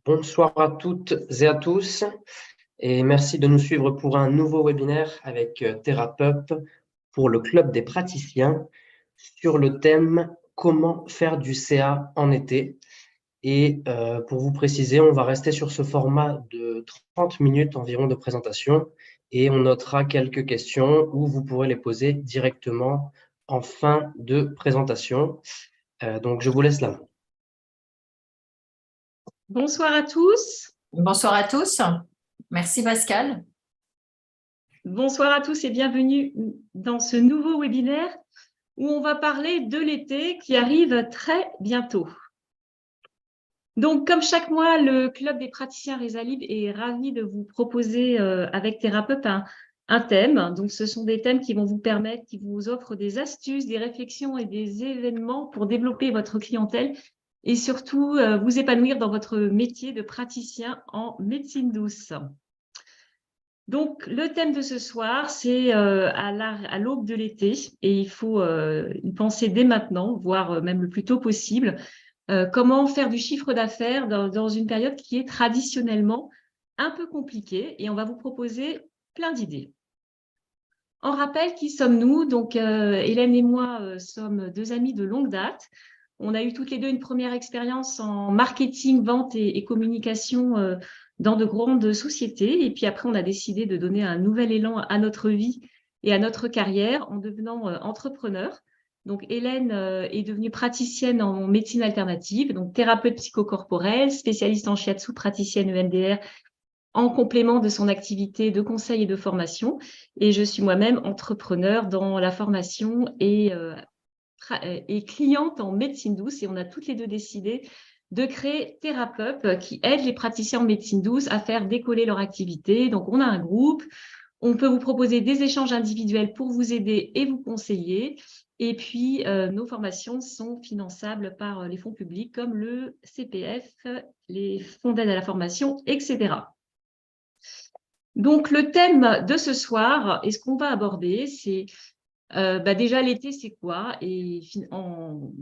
Bonsoir à toutes et à tous et merci de nous suivre pour un nouveau webinaire avec TheraPup pour le Club des praticiens sur le thème comment faire du CA en été. Et pour vous préciser, on va rester sur ce format de 30 minutes environ de présentation et on notera quelques questions où vous pourrez les poser directement en fin de présentation. Donc je vous laisse la main. Bonsoir à tous. Bonsoir à tous. Merci Pascal. Bonsoir à tous et bienvenue dans ce nouveau webinaire où on va parler de l'été qui arrive très bientôt. Donc, comme chaque mois, le Club des praticiens Résalib est ravi de vous proposer avec TheraPup un thème. Donc, ce sont des thèmes qui vont vous permettre, qui vous offrent des astuces, des réflexions et des événements pour développer votre clientèle et surtout vous épanouir dans votre métier de praticien en médecine douce. Donc, le thème de ce soir, c'est à l'aube de l'été et il faut y penser dès maintenant, voire même le plus tôt possible. Comment faire du chiffre d'affaires dans une période qui est traditionnellement un peu compliquée et on va vous proposer plein d'idées. En rappel, qui sommes-nous? Donc, Hélène et moi sommes deux amies de longue date. On a eu toutes les deux une première expérience en marketing, vente et communication dans de grandes sociétés. Et puis après, on a décidé de donner un nouvel élan à notre vie et à notre carrière en devenant entrepreneur. Donc, Hélène est devenue praticienne en médecine alternative, donc thérapeute psychocorporelle, spécialiste en shiatsu, praticienne EMDR, en complément de son activité de conseil et de formation. Et je suis moi-même entrepreneur dans la formation et cliente en médecine douce. Et on a toutes les deux décidé de créer TheraPup qui aide les praticiens en médecine douce à faire décoller leur activité. Donc, on a un groupe. On peut vous proposer des échanges individuels pour vous aider et vous conseiller. Et puis, nos formations sont finançables par les fonds publics comme le CPF, les fonds d'aide à la formation, etc. Donc, le thème de ce soir et ce qu'on va aborder, c'est déjà l'été, c'est quoi? Et en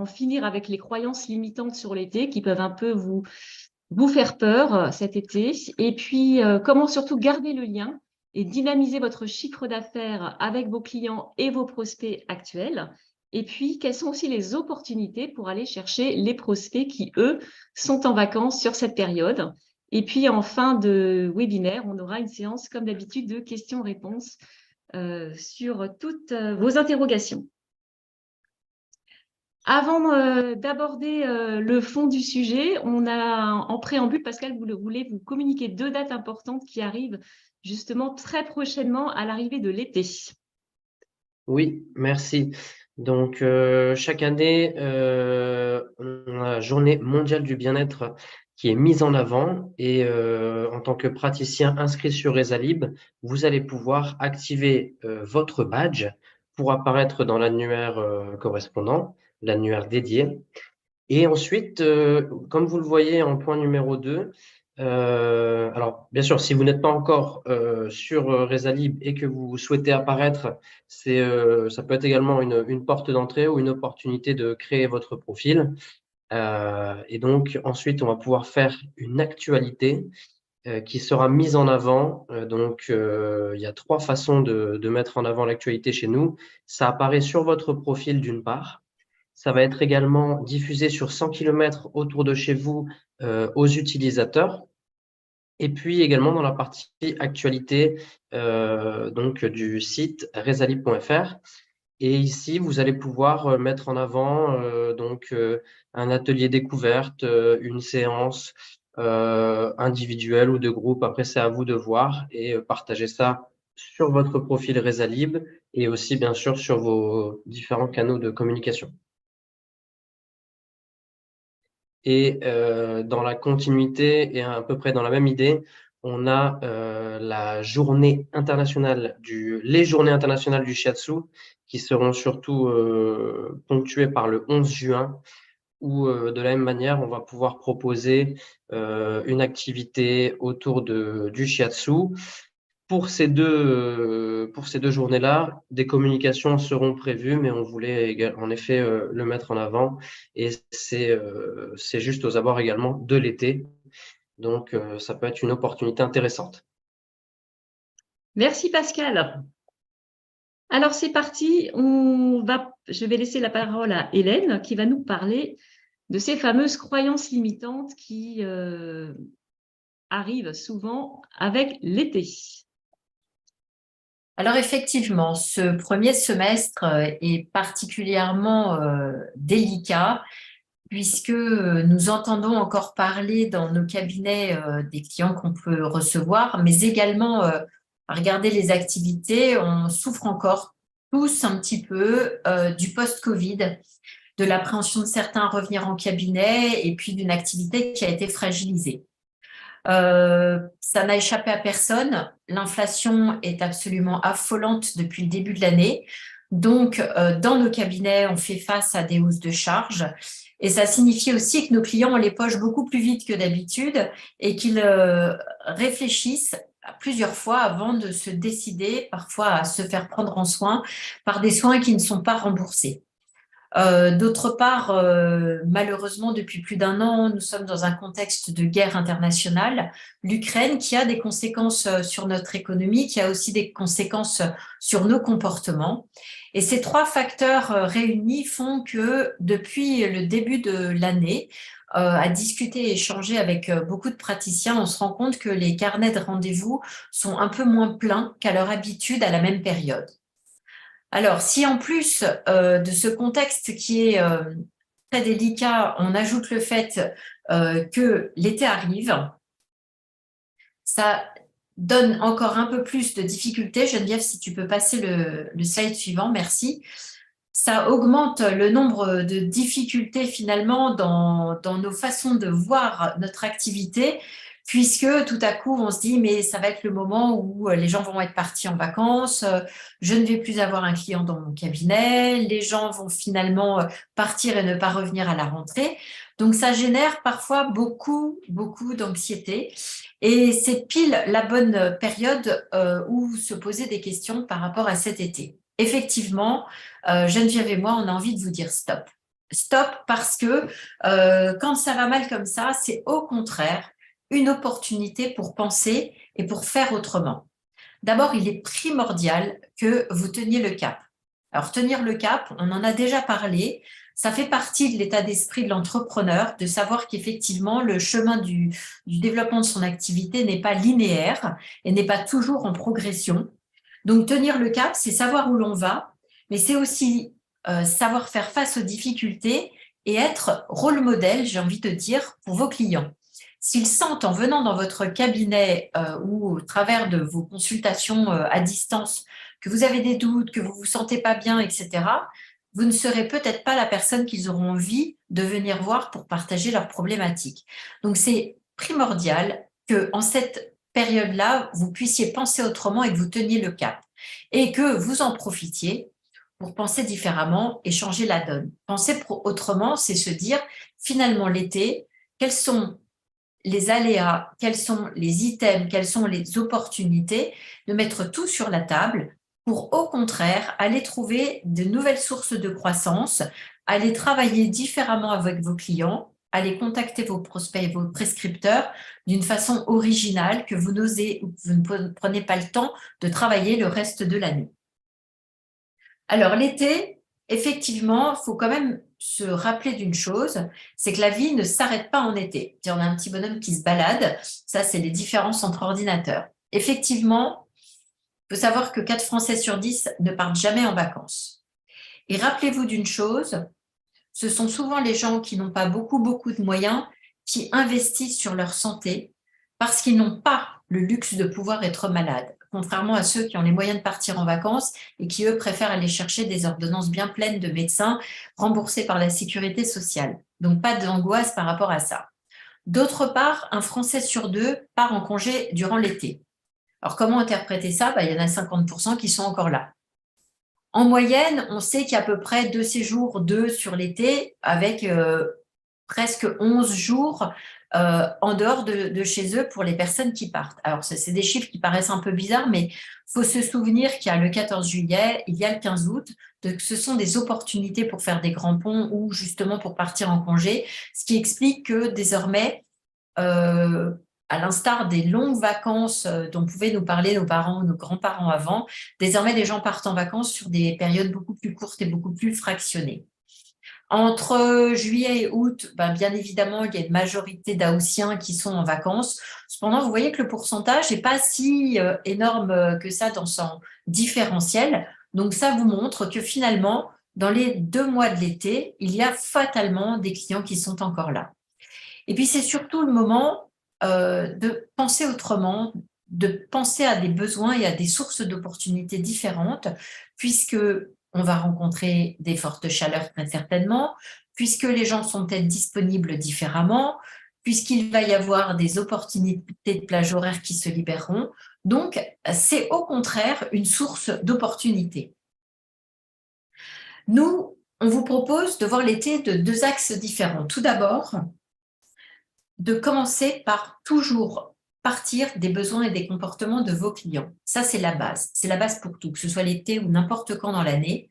finir avec les croyances limitantes sur l'été qui peuvent un peu vous faire peur cet été. Et puis, comment surtout garder le lien et dynamiser votre chiffre d'affaires avec vos clients et vos prospects actuels. Et puis, quelles sont aussi les opportunités pour aller chercher les prospects qui, eux, sont en vacances sur cette période. Et puis, en fin de webinaire, on aura une séance, comme d'habitude, de questions-réponses sur toutes vos interrogations. Avant d'aborder le fond du sujet, on a en préambule, Pascal, vous voulez vous communiquer deux dates importantes qui arrivent justement très prochainement à l'arrivée de l'été. Oui, merci. Donc, chaque année, on a la Journée mondiale du bien-être qui est mise en avant et en tant que praticien inscrit sur Résalib, vous allez pouvoir activer votre badge pour apparaître dans l'annuaire correspondant, l'annuaire dédié. Et ensuite, comme vous le voyez en point numéro 2, alors bien sûr, si vous n'êtes pas encore sur Résalib et que vous souhaitez apparaître, ça peut être également une porte d'entrée ou une opportunité de créer votre profil. Et donc ensuite, on va pouvoir faire une actualité qui sera mise en avant. Il y a trois façons de mettre en avant l'actualité chez nous. Ça apparaît sur votre profil d'une part. Ça va être également diffusé sur 100 km autour de chez vous aux utilisateurs. Et puis également dans la partie actualité du site resalib.fr. Et ici, vous allez pouvoir mettre en avant un atelier découverte, une séance individuelle ou de groupe. Après, c'est à vous de voir et partager ça sur votre profil Resalib et aussi, bien sûr, sur vos différents canaux de communication. Et dans la continuité et à peu près dans la même idée, on a les journées internationales du shiatsu qui seront surtout ponctuées par le 11 juin où de la même manière, on va pouvoir proposer une activité autour du shiatsu pour ces deux journées-là, des communications seront prévues, mais on voulait en effet le mettre en avant. Et c'est juste aux abords également de l'été. Donc, ça peut être une opportunité intéressante. Merci Pascal. Alors c'est parti, je vais laisser la parole à Hélène qui va nous parler de ces fameuses croyances limitantes qui arrivent souvent avec l'été. Alors effectivement, ce premier semestre est particulièrement délicat puisque nous entendons encore parler dans nos cabinets des clients qu'on peut recevoir, mais également à regarder les activités, on souffre encore tous un petit peu du post-Covid, de l'appréhension de certains à revenir en cabinet et puis d'une activité qui a été fragilisée. Ça n'a échappé à personne. L'inflation est absolument affolante depuis le début de l'année. Donc, dans nos cabinets, on fait face à des hausses de charges. Et ça signifie aussi que nos clients ont les poches beaucoup plus vides que d'habitude et qu'ils réfléchissent plusieurs fois avant de se décider parfois à se faire prendre en soin par des soins qui ne sont pas remboursés. D'autre part, malheureusement, depuis plus d'1 an, nous sommes dans un contexte de guerre internationale. L'Ukraine qui a des conséquences sur notre économie, qui a aussi des conséquences sur nos comportements. Et ces 3 facteurs réunis font que depuis le début de l'année, à discuter et échanger avec beaucoup de praticiens, on se rend compte que les carnets de rendez-vous sont un peu moins pleins qu'à leur habitude à la même période. Alors, si en plus de ce contexte qui est très délicat, on ajoute le fait que l'été arrive, ça donne encore un peu plus de difficultés. Geneviève, si tu peux passer le slide suivant, merci. Ça augmente le nombre de difficultés finalement dans nos façons de voir notre activité, puisque tout à coup, on se dit, mais ça va être le moment où les gens vont être partis en vacances, je ne vais plus avoir un client dans mon cabinet, les gens vont finalement partir et ne pas revenir à la rentrée. Donc, ça génère parfois beaucoup d'anxiété. Et c'est pile la bonne période où se poser des questions par rapport à cet été. Effectivement, Geneviève et moi, on a envie de vous dire stop. Stop parce que quand ça va mal comme ça, c'est au contraire une opportunité pour penser et pour faire autrement. D'abord, il est primordial que vous teniez le cap. Alors, tenir le cap, on en a déjà parlé, ça fait partie de l'état d'esprit de l'entrepreneur, de savoir qu'effectivement, le chemin du développement de son activité n'est pas linéaire et n'est pas toujours en progression. Donc, tenir le cap, c'est savoir où l'on va, mais c'est aussi savoir faire face aux difficultés et être rôle modèle, j'ai envie de dire, pour vos clients. S'ils sentent en venant dans votre cabinet ou au travers de vos consultations à distance que vous avez des doutes, que vous ne vous sentez pas bien, etc., vous ne serez peut-être pas la personne qu'ils auront envie de venir voir pour partager leurs problématiques. Donc, c'est primordial qu'en cette période-là, vous puissiez penser autrement et que vous teniez le cap. Et que vous en profitiez pour penser différemment et changer la donne. Penser autrement, c'est se dire, finalement, l'été, quels sont les aléas, quels sont les items, quelles sont les opportunités, de mettre tout sur la table pour, au contraire, aller trouver de nouvelles sources de croissance, aller travailler différemment avec vos clients, aller contacter vos prospects et vos prescripteurs d'une façon originale que vous n'osez ou que vous ne prenez pas le temps de travailler le reste de l'année. Alors, l'été, effectivement, il faut quand même se rappeler d'une chose, c'est que la vie ne s'arrête pas en été. On a un petit bonhomme qui se balade, ça, c'est les différences entre ordinateurs. Effectivement, il faut savoir que 4 Français sur 10 ne partent jamais en vacances. Et rappelez-vous d'une chose, ce sont souvent les gens qui n'ont pas beaucoup de moyens qui investissent sur leur santé parce qu'ils n'ont pas le luxe de pouvoir être malades, contrairement à ceux qui ont les moyens de partir en vacances et qui, eux, préfèrent aller chercher des ordonnances bien pleines de médecins remboursées par la sécurité sociale. Donc, pas d'angoisse par rapport à ça. D'autre part, un Français sur 2 part en congé durant l'été. Alors, comment interpréter ça ? Il y en a 50% qui sont encore là. En moyenne, on sait qu'il y a à peu près 2 séjours, 2 sur l'été, avec presque 11 jours en dehors de chez eux pour les personnes qui partent. Alors, c'est des chiffres qui paraissent un peu bizarres, mais il faut se souvenir qu'il y a le 14 juillet, il y a le 15 août, donc ce sont des opportunités pour faire des grands ponts ou justement pour partir en congé, ce qui explique que désormais, à l'instar des longues vacances dont pouvaient nous parler nos parents, nos grands-parents avant, désormais les gens partent en vacances sur des périodes beaucoup plus courtes et beaucoup plus fractionnées. Entre juillet et août, bien évidemment, il y a une majorité d'Haussiens qui sont en vacances. Cependant, vous voyez que le pourcentage n'est pas si énorme que ça dans son différentiel. Donc, ça vous montre que finalement, dans les 2 mois de l'été, il y a fatalement des clients qui sont encore là. Et puis, c'est surtout le moment de penser autrement, de penser à des besoins et à des sources d'opportunités différentes, puisque on va rencontrer des fortes chaleurs très certainement, puisque les gens sont peut-être disponibles différemment, puisqu'il va y avoir des opportunités de plage horaire qui se libéreront. Donc, c'est au contraire une source d'opportunités. Nous, on vous propose de voir l'été de 2 axes différents. Tout d'abord, de commencer par toujours partir des besoins et des comportements de vos clients. Ça, c'est la base. C'est la base pour tout, que ce soit l'été ou n'importe quand dans l'année.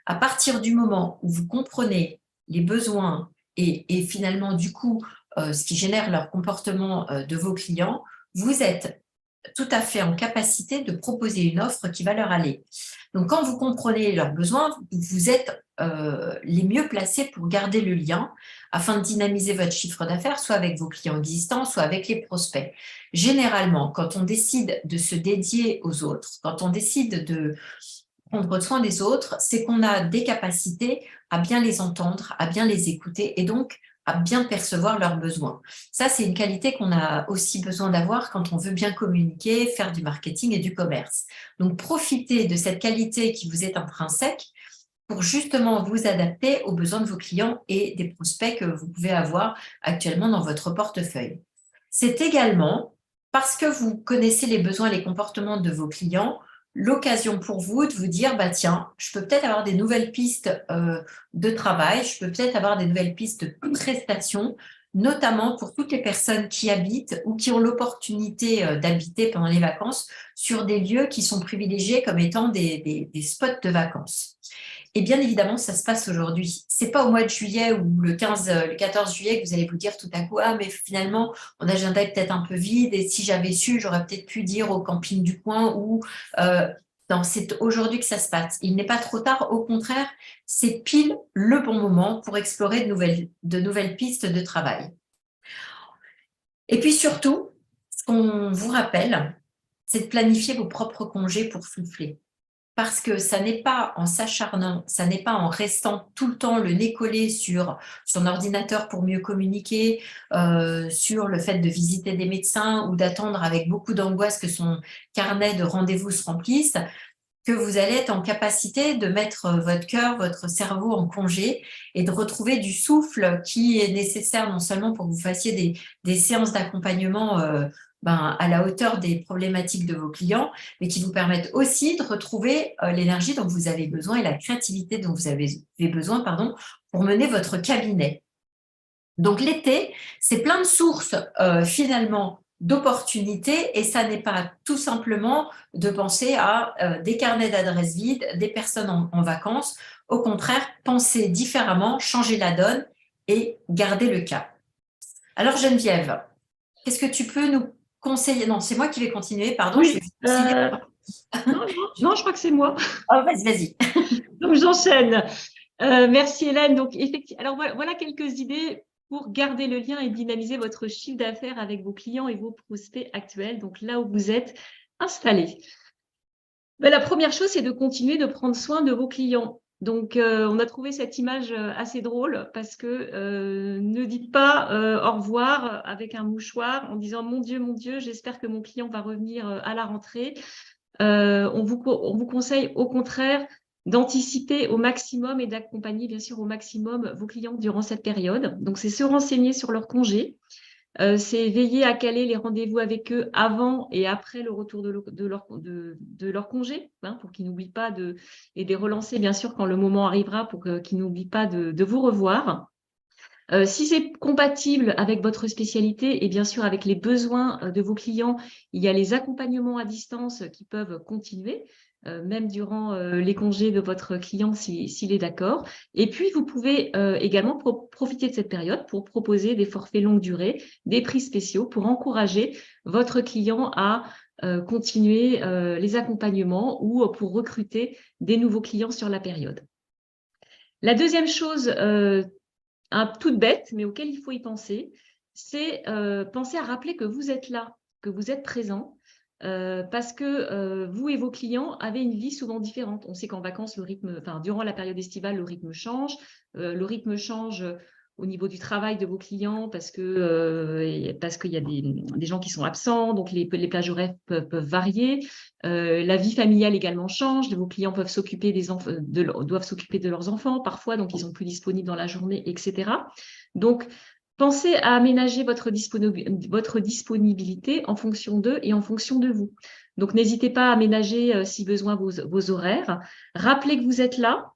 À partir du moment où vous comprenez les besoins et finalement, du coup, ce qui génère leur comportement de vos clients, vous êtes tout à fait en capacité de proposer une offre qui va leur aller. Donc, quand vous comprenez leurs besoins, vous êtes les mieux placés pour garder le lien afin de dynamiser votre chiffre d'affaires, soit avec vos clients existants, soit avec les prospects. Généralement, quand on décide de se dédier aux autres, quand on décide de prendre soin des autres, c'est qu'on a des capacités à bien les entendre, à bien les écouter et donc à bien percevoir leurs besoins. Ça, c'est une qualité qu'on a aussi besoin d'avoir quand on veut bien communiquer, faire du marketing et du commerce. Donc, profitez de cette qualité qui vous est intrinsèque pour justement vous adapter aux besoins de vos clients et des prospects que vous pouvez avoir actuellement dans votre portefeuille. C'est également parce que vous connaissez les besoins et les comportements de vos clients, l'occasion pour vous de vous dire, tiens, je peux peut-être avoir des nouvelles pistes de travail, je peux peut-être avoir des nouvelles pistes de prestations, notamment pour toutes les personnes qui habitent ou qui ont l'opportunité d'habiter pendant les vacances sur des lieux qui sont privilégiés comme étant des spots de vacances. Et bien évidemment, ça se passe aujourd'hui. Ce n'est pas au mois de juillet ou le 14 juillet que vous allez vous dire tout à coup, ah, mais finalement, mon agenda est peut-être un peu vide et si j'avais su, j'aurais peut-être pu dire au camping du coin ou non, c'est aujourd'hui que ça se passe. Il n'est pas trop tard, au contraire, c'est pile le bon moment pour explorer de nouvelles pistes de travail. Et puis surtout, ce qu'on vous rappelle, c'est de planifier vos propres congés pour souffler. Parce que ça n'est pas en s'acharnant, ça n'est pas en restant tout le temps le nez collé sur son ordinateur pour mieux communiquer, sur le fait de visiter des médecins ou d'attendre avec beaucoup d'angoisse que son carnet de rendez-vous se remplisse, que vous allez être en capacité de mettre votre cœur, votre cerveau en congé et de retrouver du souffle qui est nécessaire non seulement pour que vous fassiez des séances d'accompagnement à la hauteur des problématiques de vos clients, mais qui vous permettent aussi de retrouver l'énergie dont vous avez besoin et la créativité dont vous avez besoin pour mener votre cabinet. Donc l'été, c'est plein de sources finalement d'opportunités et ça n'est pas tout simplement de penser à des carnets d'adresses vides, des personnes en vacances. Au contraire, penser différemment, changer la donne et garder le cap. Alors Geneviève, qu'est-ce que tu peux nous conseiller? Non, c'est moi qui vais continuer, pardon. Oui, non, je crois que c'est moi. Oh, vas-y. Donc j'enchaîne. Merci Hélène. Donc effectivement, alors voilà quelques idées pour garder le lien et dynamiser votre chiffre d'affaires avec vos clients et vos prospects actuels, donc là où vous êtes installés. La première chose, c'est de continuer de prendre soin de vos clients. Donc, on a trouvé cette image assez drôle parce que ne dites pas au revoir avec un mouchoir en disant « Mon Dieu, j'espère que mon client va revenir à la rentrée ». On vous conseille au contraire d'anticiper au maximum et d'accompagner bien sûr au maximum vos clients durant cette période. Donc, c'est se renseigner sur leurs congés. C'est veiller à caler les rendez-vous avec eux avant et après le retour de leur congé, pour qu'ils n'oublient pas et les relancer bien sûr quand le moment arrivera pour qu'ils n'oublient pas de vous revoir. Si c'est compatible avec votre spécialité et bien sûr avec les besoins de vos clients, il y a les accompagnements à distance qui peuvent continuer, même durant les congés de votre client s'il est d'accord. Et puis, vous pouvez également profiter de cette période pour proposer des forfaits longue durée, des prix spéciaux pour encourager votre client à continuer les accompagnements ou pour recruter des nouveaux clients sur la période. La deuxième chose toute bête, mais auquel il faut y penser, c'est penser à rappeler que vous êtes là, que vous êtes présent, parce que vous et vos clients avez une vie souvent différente. On sait qu'en vacances, durant la période estivale, le rythme change. Le rythme change au niveau du travail de vos clients parce qu'il y a des gens qui sont absents, donc les plages horaires peuvent varier. La vie familiale également change. Vos clients peuvent s'occuper doivent s'occuper de leurs enfants parfois, donc ils sont plus disponibles dans la journée, etc. Donc, pensez à aménager votre disponibilité en fonction d'eux et en fonction de vous. Donc, n'hésitez pas à aménager, si besoin, vos horaires. Rappelez que vous êtes là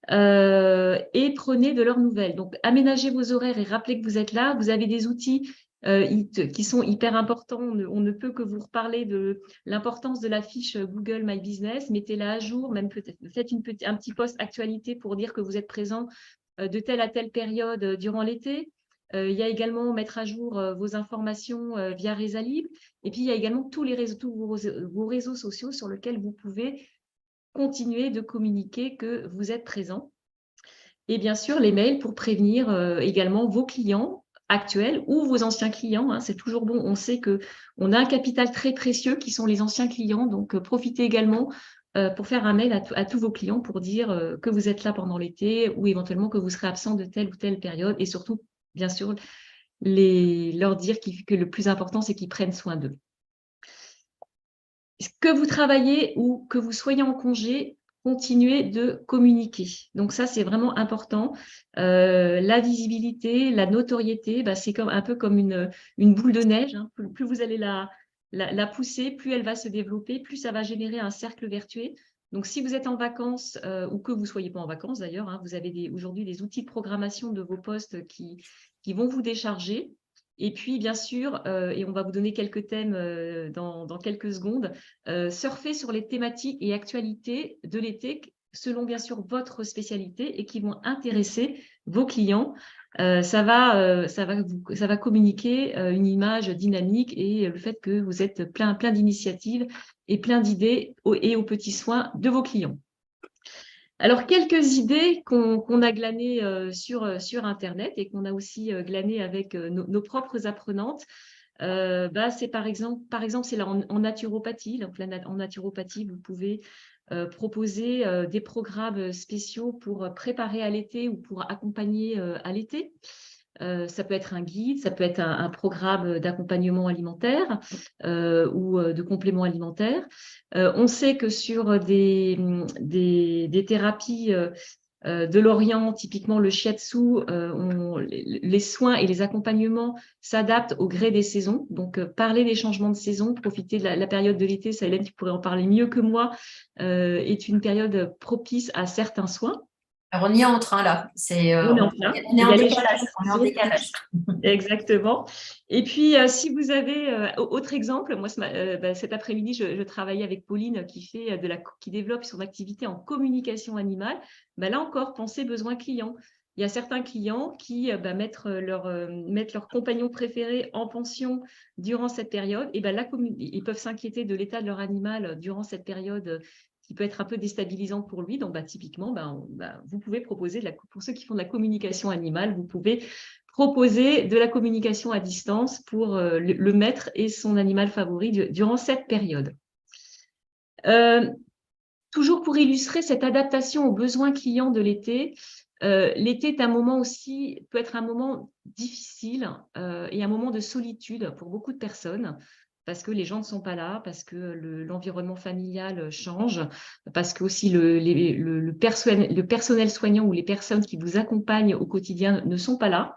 et prenez de leurs nouvelles. Donc, aménagez vos horaires et rappelez que vous êtes là. Vous avez des outils qui sont hyper importants. On ne peut que vous reparler de l'importance de la fiche Google My Business. Mettez-la à jour, même peut-être faites un petit post actualité pour dire que vous êtes présent de telle à telle période durant l'été. Il y a également mettre à jour vos informations via Resalib. Et puis, il y a également tous vos réseaux sociaux sur lesquels vous pouvez continuer de communiquer que vous êtes présent. Et bien sûr, les mails pour prévenir également vos clients actuels ou vos anciens clients. Hein, c'est toujours bon. On sait qu'on a un capital très précieux qui sont les anciens clients. Donc, profitez également pour faire un mail à tous vos clients pour dire que vous êtes là pendant l'été ou éventuellement que vous serez absent de telle ou telle période. Et surtout, bien sûr, leur dire que le plus important, c'est qu'ils prennent soin d'eux. Que vous travaillez ou que vous soyez en congé, continuez de communiquer. Donc ça, c'est vraiment important. La visibilité, la notoriété, c'est un peu comme une boule de neige. Hein. Plus vous allez la pousser, plus elle va se développer, plus ça va générer un cercle vertueux. Donc, si vous êtes en vacances ou que vous ne soyez pas en vacances d'ailleurs, hein, vous avez aujourd'hui des outils de programmation de vos postes qui vont vous décharger. Et puis, bien sûr, et on va vous donner quelques thèmes dans quelques secondes, surfer sur les thématiques et actualités de l'été selon, bien sûr, votre spécialité et qui vont intéresser vos clients. Ça va communiquer une image dynamique et le fait que vous êtes plein d'initiatives et plein d'idées et aux petits soins de vos clients. Alors, quelques idées qu'on a glanées sur Internet et qu'on a aussi glanées avec nos propres apprenantes. C'est par exemple, c'est là en naturopathie. Donc, en naturopathie, vous pouvez proposer des programmes spéciaux pour préparer à l'été ou pour accompagner à l'été. Ça peut être un guide, ça peut être un programme d'accompagnement alimentaire ou de complément alimentaire. On sait que sur des thérapies de l'Orient, typiquement le shiatsu, les soins et les accompagnements s'adaptent au gré des saisons. Donc, parler des changements de saison, profiter de la période de l'été, ça, Hélène, tu pourrais en parler mieux que moi, est une période propice à certains soins. Alors, on y est en train là. On est en train. On est en décalage. Exactement. Et puis, si vous avez autre exemple, moi cet après-midi, je travaillais avec Pauline qui développe son activité en communication animale. Là encore, pensez besoins clients. Il y a certains clients qui mettent leur compagnon préféré en pension durant cette période. Et ils peuvent s'inquiéter de l'état de leur animal durant cette période qui peut être un peu déstabilisante pour lui. Donc, typiquement, vous pouvez proposer, pour ceux qui font de la communication animale, vous pouvez proposer de la communication à distance pour le maître et son animal favori durant cette période. Toujours pour illustrer cette adaptation aux besoins clients de l'été, l'été peut être un moment difficile et un moment de solitude pour beaucoup de personnes, parce que les gens ne sont pas là, parce que l'environnement familial change, parce que aussi le personnel soignant ou les personnes qui vous accompagnent au quotidien ne sont pas là.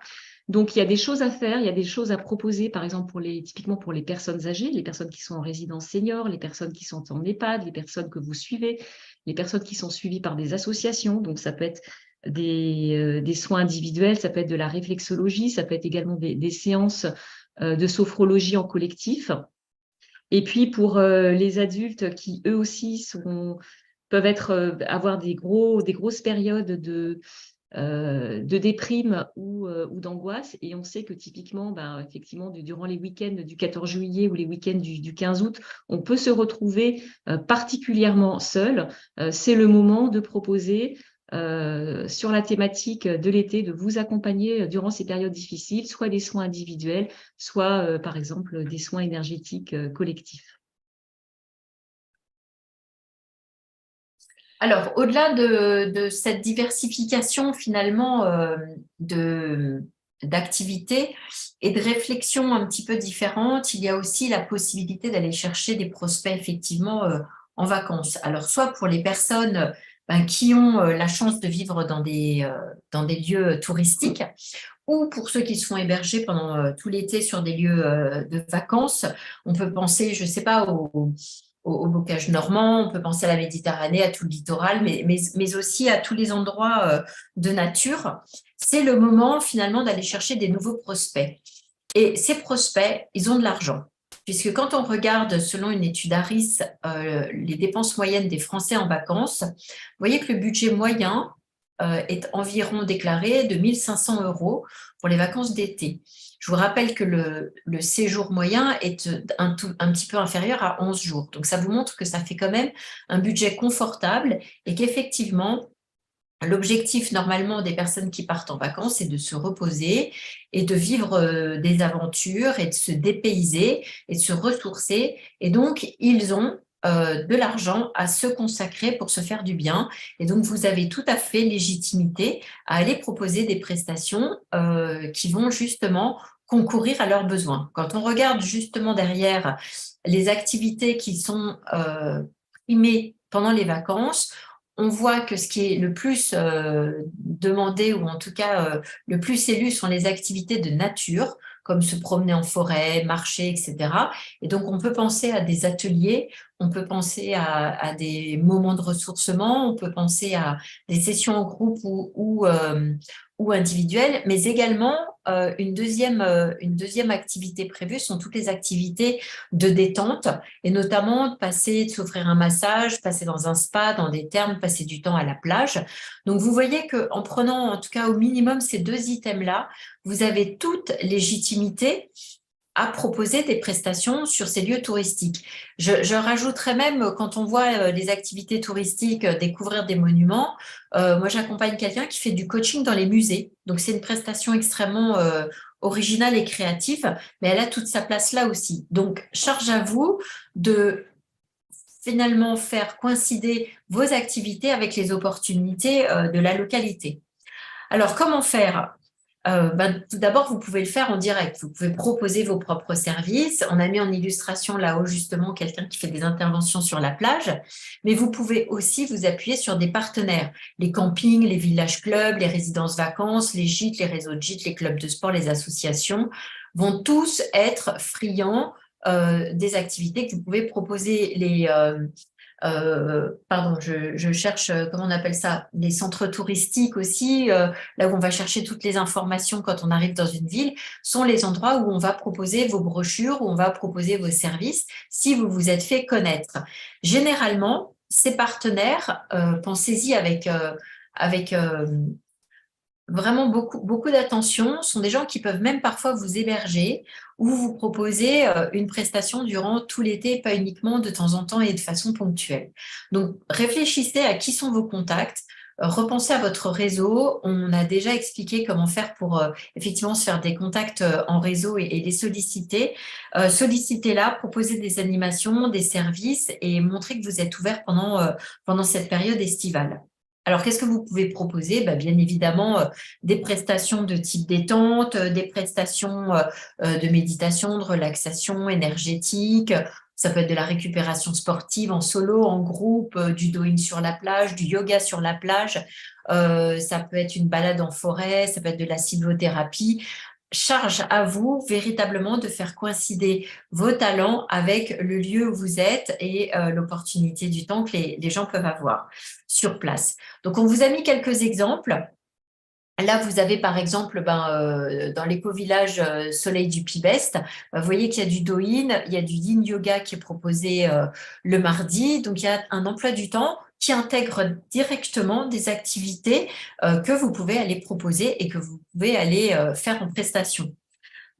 Donc, il y a des choses à faire, il y a des choses à proposer, par exemple, typiquement pour les personnes âgées, les personnes qui sont en résidence senior, les personnes qui sont en EHPAD, les personnes que vous suivez, les personnes qui sont suivies par des associations. Donc, ça peut être des soins individuels, ça peut être de la réflexologie, ça peut être également des séances de sophrologie en collectif. Et puis pour les adultes qui eux aussi peuvent avoir des grosses périodes de déprime ou d'angoisse. Et on sait que typiquement, effectivement, durant les week-ends du 14 juillet ou les week-ends du 15 août, on peut se retrouver particulièrement seul. C'est le moment de proposer sur la thématique de l'été, de vous accompagner durant ces périodes difficiles, soit des soins individuels, soit par exemple des soins énergétiques collectifs. Alors, au-delà de cette diversification finalement d'activités et de réflexions un petit peu différentes, il y a aussi la possibilité d'aller chercher des prospects effectivement en vacances. Alors, soit pour les personnes qui ont la chance de vivre dans des lieux touristiques, ou pour ceux qui se font héberger pendant tout l'été sur des lieux de vacances. On peut penser, je ne sais pas, au bocage normand, on peut penser à la Méditerranée, à tout le littoral, mais aussi à tous les endroits de nature. C'est le moment finalement d'aller chercher des nouveaux prospects. Et ces prospects, ils ont de l'argent. Puisque quand on regarde, selon une étude ARIS, les dépenses moyennes des Français en vacances, vous voyez que le budget moyen est environ déclaré de 1 500 € pour les vacances d'été. Je vous rappelle que le séjour moyen est un petit peu inférieur à 11 jours. Donc, ça vous montre que ça fait quand même un budget confortable et qu'effectivement, l'objectif normalement des personnes qui partent en vacances, c'est de se reposer et de vivre des aventures et de se dépayser et de se ressourcer. Et donc, ils ont de l'argent à se consacrer pour se faire du bien. Et donc, vous avez tout à fait légitimité à aller proposer des prestations qui vont justement concourir à leurs besoins. Quand on regarde justement derrière les activités qui sont primées pendant les vacances, on voit que ce qui est le plus demandé, ou en tout cas le plus élu, sont les activités de nature, comme se promener en forêt, marcher, etc. Et donc, on peut penser à des ateliers, on peut penser à des moments de ressourcement, on peut penser à des sessions en groupe ou individuelles, mais également une deuxième activité prévue sont toutes les activités de détente, et notamment de s'offrir un massage, passer dans un spa, dans des thermes, passer du temps à la plage. Donc, vous voyez qu'en prenant en tout cas au minimum ces deux items-là, vous avez toute légitimité à proposer des prestations sur ces lieux touristiques. Je rajouterais même, quand on voit les activités touristiques, découvrir des monuments, moi j'accompagne quelqu'un qui fait du coaching dans les musées. Donc c'est une prestation extrêmement originale et créative, mais elle a toute sa place là aussi. Donc charge à vous de finalement faire coïncider vos activités avec les opportunités de la localité. Alors comment faire ? Tout d'abord, vous pouvez le faire en direct. Vous pouvez proposer vos propres services. On a mis en illustration là-haut justement quelqu'un qui fait des interventions sur la plage, mais vous pouvez aussi vous appuyer sur des partenaires. Les campings, les villages clubs, les résidences vacances, les gîtes, les réseaux de gîtes, les clubs de sport, les associations vont tous être friands des activités que vous pouvez proposer. Je cherche, comment on appelle ça, les centres touristiques aussi, là où on va chercher toutes les informations quand on arrive dans une ville, sont les endroits où on va proposer vos brochures, où on va proposer vos services, si vous vous êtes fait connaître. Généralement, ces partenaires, pensez-y avec vraiment beaucoup d'attention, sont des gens qui peuvent même parfois vous héberger ou vous proposer une prestation durant tout l'été, pas uniquement de temps en temps et de façon ponctuelle. Donc, réfléchissez à qui sont vos contacts, repensez à votre réseau. On a déjà expliqué comment faire pour effectivement se faire des contacts en réseau et les solliciter. Sollicitez-la, proposez des animations, des services et montrez que vous êtes ouvert pendant cette période estivale. Alors, qu'est-ce que vous pouvez proposer ? Bien évidemment, des prestations de type détente, des prestations de méditation, de relaxation énergétique. Ça peut être de la récupération sportive en solo, en groupe, du doing sur la plage, du yoga sur la plage. Ça peut être une balade en forêt, ça peut être de la sylvothérapie. charge à vous véritablement de faire coïncider vos talents avec le lieu où vous êtes et l'opportunité du temps que les gens peuvent avoir sur place. Donc, on vous a mis quelques exemples. Là, vous avez par exemple dans l'éco-village Soleil du Pibest, vous voyez qu'il y a du Do-in, il y a du Yin Yoga qui est proposé le mardi. Donc, il y a un emploi du temps qui intègre directement des activités que vous pouvez aller proposer et que vous pouvez aller faire en prestation.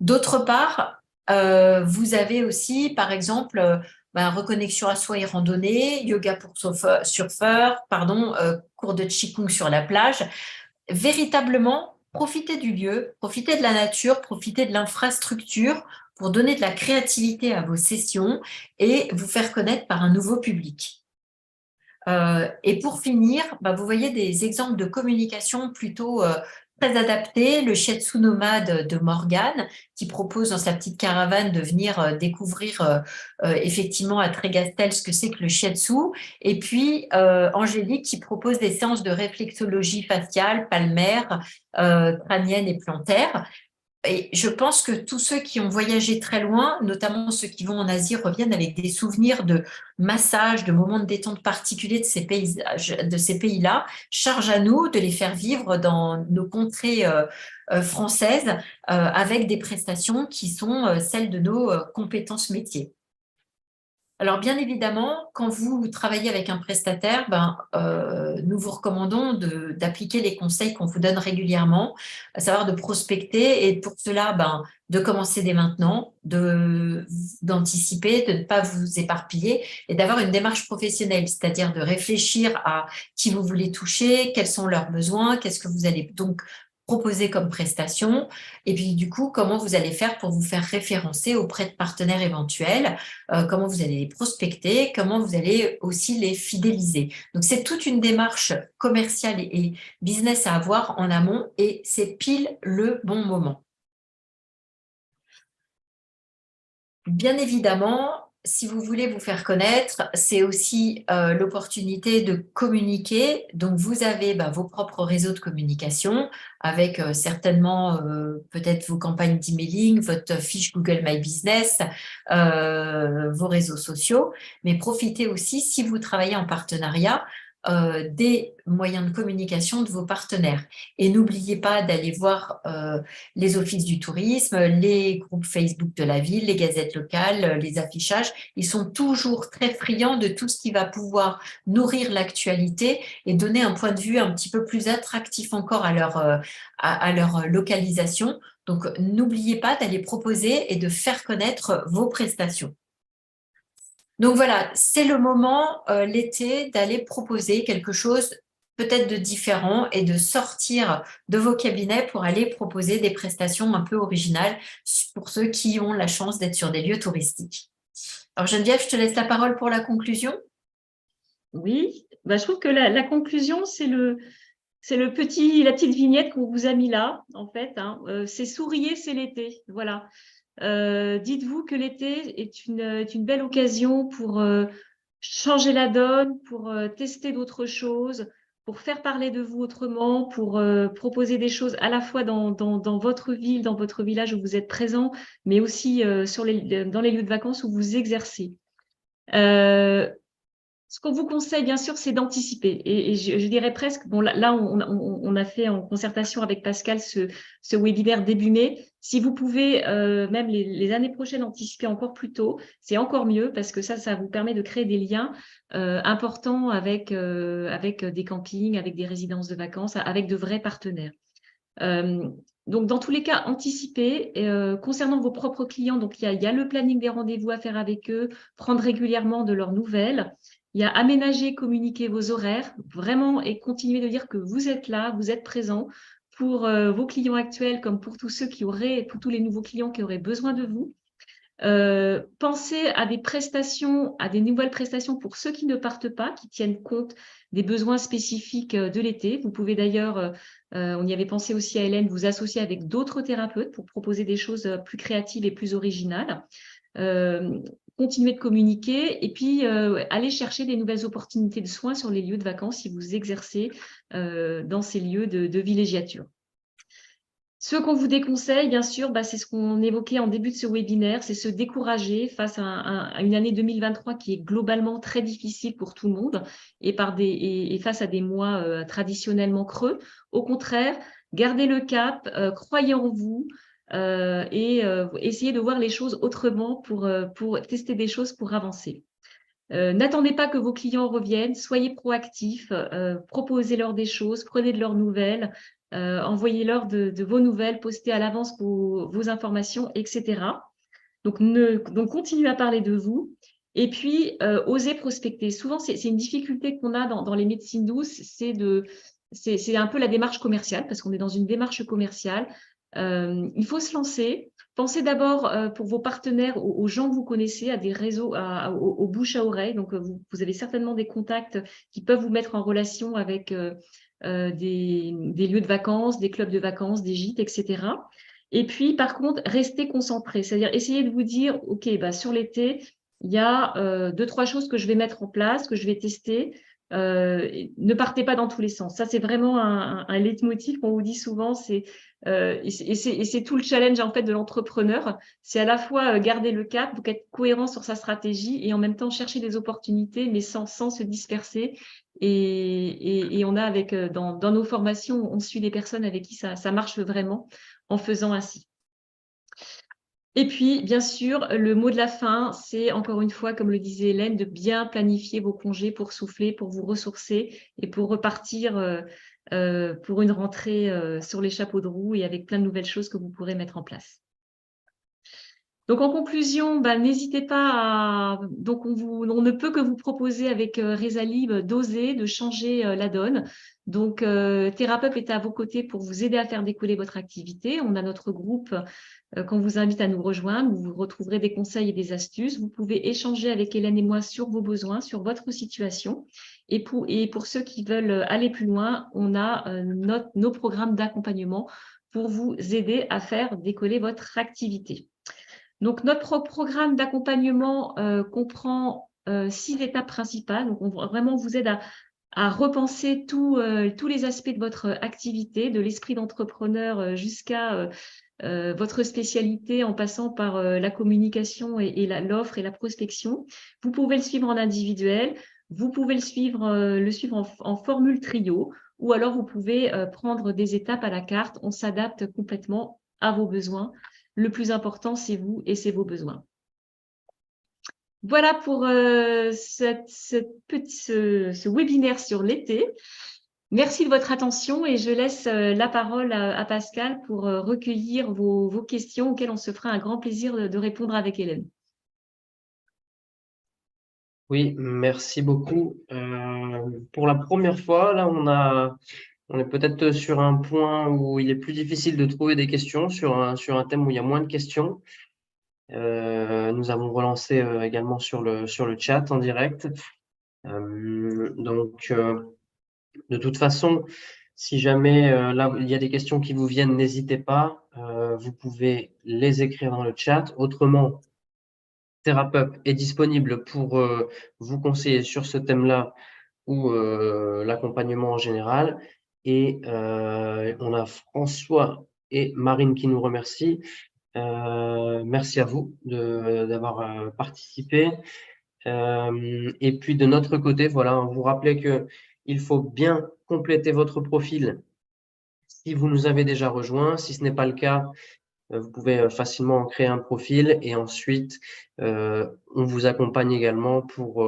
D'autre part, vous avez aussi, par exemple, reconnexion à soi et randonnée, yoga pour surfeurs, cours de Qigong sur la plage. Véritablement, profitez du lieu, profitez de la nature, profitez de l'infrastructure pour donner de la créativité à vos sessions et vous faire connaître par un nouveau public. Et pour finir, vous voyez des exemples de communication plutôt très adaptés. Le Shiatsu Nomade de Morgane, qui propose dans sa petite caravane de venir découvrir effectivement à Trégastel ce que c'est que le Shiatsu. Et puis Angélique, qui propose des séances de réflexologie faciale, palmaire, crânienne et plantaire. Et je pense que tous ceux qui ont voyagé très loin, notamment ceux qui vont en Asie, reviennent avec des souvenirs de massages, de moments de détente particuliers de ces pays-là. Charge à nous de les faire vivre dans nos contrées françaises avec des prestations qui sont celles de nos compétences métiers. Alors, bien évidemment, quand vous travaillez avec un prestataire, nous vous recommandons d'appliquer les conseils qu'on vous donne régulièrement, à savoir de prospecter et pour cela, de commencer dès maintenant, d'anticiper, de ne pas vous éparpiller et d'avoir une démarche professionnelle, c'est-à-dire de réfléchir à qui vous voulez toucher, quels sont leurs besoins, qu'est-ce que vous allez donc proposer comme prestation et puis du coup, comment vous allez faire pour vous faire référencer auprès de partenaires éventuels, comment vous allez les prospecter, comment vous allez aussi les fidéliser. Donc, c'est toute une démarche commerciale et business à avoir en amont et c'est pile le bon moment. Bien évidemment, si vous voulez vous faire connaître, c'est aussi l'opportunité de communiquer. Donc, vous avez vos propres réseaux de communication avec certainement peut-être vos campagnes d'emailing, votre fiche Google My Business, vos réseaux sociaux. Mais profitez aussi, si vous travaillez en partenariat, des moyens de communication de vos partenaires. Et n'oubliez pas d'aller voir les offices du tourisme, les groupes Facebook de la ville, les gazettes locales, les affichages. Ils sont toujours très friands de tout ce qui va pouvoir nourrir l'actualité et donner un point de vue un petit peu plus attractif encore à leur localisation. Donc, n'oubliez pas d'aller proposer et de faire connaître vos prestations. Donc voilà, c'est le moment l'été d'aller proposer quelque chose peut-être de différent et de sortir de vos cabinets pour aller proposer des prestations un peu originales pour ceux qui ont la chance d'être sur des lieux touristiques. Alors Geneviève, je te laisse la parole pour la conclusion. Oui, je trouve que la conclusion, c'est la petite vignette qu'on vous a mis là, en fait. C'est souriez, c'est l'été. Voilà. Dites-vous que l'été est une belle occasion pour changer la donne, pour tester d'autres choses, pour faire parler de vous autrement, pour proposer des choses à la fois dans votre ville, dans votre village où vous êtes présent, mais aussi dans les lieux de vacances où vous exercez. Ce qu'on vous conseille, bien sûr, c'est d'anticiper. Et je dirais presque, là on a fait en concertation avec Pascal ce webinaire début mai. Si vous pouvez, même les années prochaines, anticiper encore plus tôt, c'est encore mieux parce que ça vous permet de créer des liens importants avec des campings, avec des résidences de vacances, avec de vrais partenaires. Donc, dans tous les cas, anticipez. Concernant vos propres clients, donc il y a le planning des rendez-vous à faire avec eux, prendre régulièrement de leurs nouvelles. Il y a aménager, communiquer vos horaires, vraiment, et continuer de dire que vous êtes là, vous êtes présent pour vos clients actuels comme pour tous tous les nouveaux clients qui auraient besoin de vous. Pensez à des nouvelles prestations pour ceux qui ne partent pas, qui tiennent compte des besoins spécifiques de l'été. Vous pouvez d'ailleurs, on y avait pensé aussi à Hélène, vous associer avec d'autres thérapeutes pour proposer des choses plus créatives et plus originales. Continuer de communiquer et puis aller chercher des nouvelles opportunités de soins sur les lieux de vacances si vous exercez dans ces lieux de villégiature. Ce qu'on vous déconseille, bien sûr, c'est ce qu'on évoquait en début de ce webinaire, c'est se décourager face à une année 2023 qui est globalement très difficile pour tout le monde et face à des mois traditionnellement creux. Au contraire, gardez le cap, croyez en vous et essayez de voir les choses autrement pour tester des choses pour avancer. N'attendez pas que vos clients reviennent, soyez proactifs, proposez-leur des choses, prenez de leurs nouvelles, envoyez-leur de vos nouvelles, postez à l'avance vos informations, etc. Donc, continuez à parler de vous. Et puis, osez prospecter. Souvent, c'est une difficulté qu'on a dans les médecines douces, c'est un peu la démarche commerciale, parce qu'on est dans une démarche commerciale. Il faut se lancer. Pensez d'abord pour vos partenaires, aux gens que vous connaissez, à des réseaux, aux bouche à oreille. Donc, vous avez certainement des contacts qui peuvent vous mettre en relation avec des lieux de vacances, des clubs de vacances, des gîtes, etc. Et puis, par contre, restez concentré. C'est-à-dire, essayez de vous dire, OK, sur l'été, il y a 2-3 choses que je vais mettre en place, que je vais tester. Ne partez pas dans tous les sens. Ça, c'est vraiment un leitmotiv qu'on vous dit souvent. Et c'est tout le challenge en fait de l'entrepreneur. C'est à la fois garder le cap, donc être cohérent sur sa stratégie et en même temps chercher des opportunités, mais sans se disperser. Et on a dans nos formations, on suit des personnes avec qui ça marche vraiment en faisant ainsi. Et puis, bien sûr, le mot de la fin, c'est encore une fois, comme le disait Hélène, de bien planifier vos congés pour souffler, pour vous ressourcer et pour repartir pour une rentrée sur les chapeaux de roue et avec plein de nouvelles choses que vous pourrez mettre en place. Donc, en conclusion, n'hésitez pas à… Donc, on ne peut que vous proposer avec Rezalib d'oser, de changer la donne. Donc, TheraPup est à vos côtés pour vous aider à faire décoller votre activité. On a notre groupe qu'on vous invite à nous rejoindre, où vous retrouverez des conseils et des astuces. Vous pouvez échanger avec Hélène et moi sur vos besoins, sur votre situation. Et pour ceux qui veulent aller plus loin, on a nos programmes d'accompagnement pour vous aider à faire décoller votre activité. Donc, notre programme d'accompagnement comprend 6 étapes principales. Donc, on vraiment vous aide à repenser tous les aspects de votre activité, de l'esprit d'entrepreneur jusqu'à votre spécialité en passant par la communication et l'offre et la prospection. Vous pouvez le suivre en individuel, vous pouvez le suivre en formule trio, ou alors vous pouvez prendre des étapes à la carte. On s'adapte complètement à vos besoins. Le plus important, c'est vous et c'est vos besoins. Voilà pour ce webinaire sur l'été. Merci de votre attention et je laisse la parole à Pascal pour recueillir vos questions auxquelles on se fera un grand plaisir de répondre avec Hélène. Oui, merci beaucoup. Pour la première fois, là, on est peut-être sur un point où il est plus difficile de trouver des questions, sur un thème où il y a moins de questions. Nous avons relancé également sur le chat en direct. Donc, de toute façon, si jamais là, il y a des questions qui vous viennent, n'hésitez pas. Vous pouvez les écrire dans le chat. Autrement, TheraPup est disponible pour vous conseiller sur ce thème-là ou l'accompagnement en général. Et on a François et Marine qui nous remercient. Merci à vous d'avoir participé. Et puis de notre côté, voilà, vous rappelez que il faut bien compléter votre profil si vous nous avez déjà rejoint. Si ce n'est pas le cas, vous pouvez facilement créer un profil et ensuite on vous accompagne également pour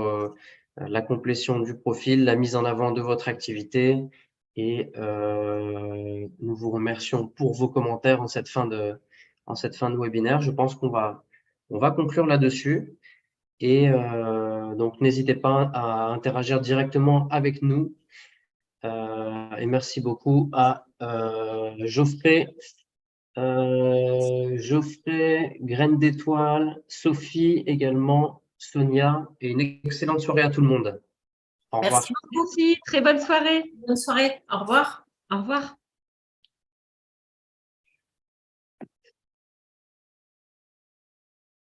la complétion du profil, la mise en avant de votre activité et nous vous remercions pour vos commentaires en cette fin de webinaire. Je pense qu'on va conclure là-dessus et donc n'hésitez pas à interagir directement avec nous et merci beaucoup à Geoffrey, Graine d'Étoile, Sophie également, Sonia, et une excellente soirée à tout le monde. Au revoir. Merci. Merci, très bonne soirée. Bonne soirée. Au revoir. Au revoir.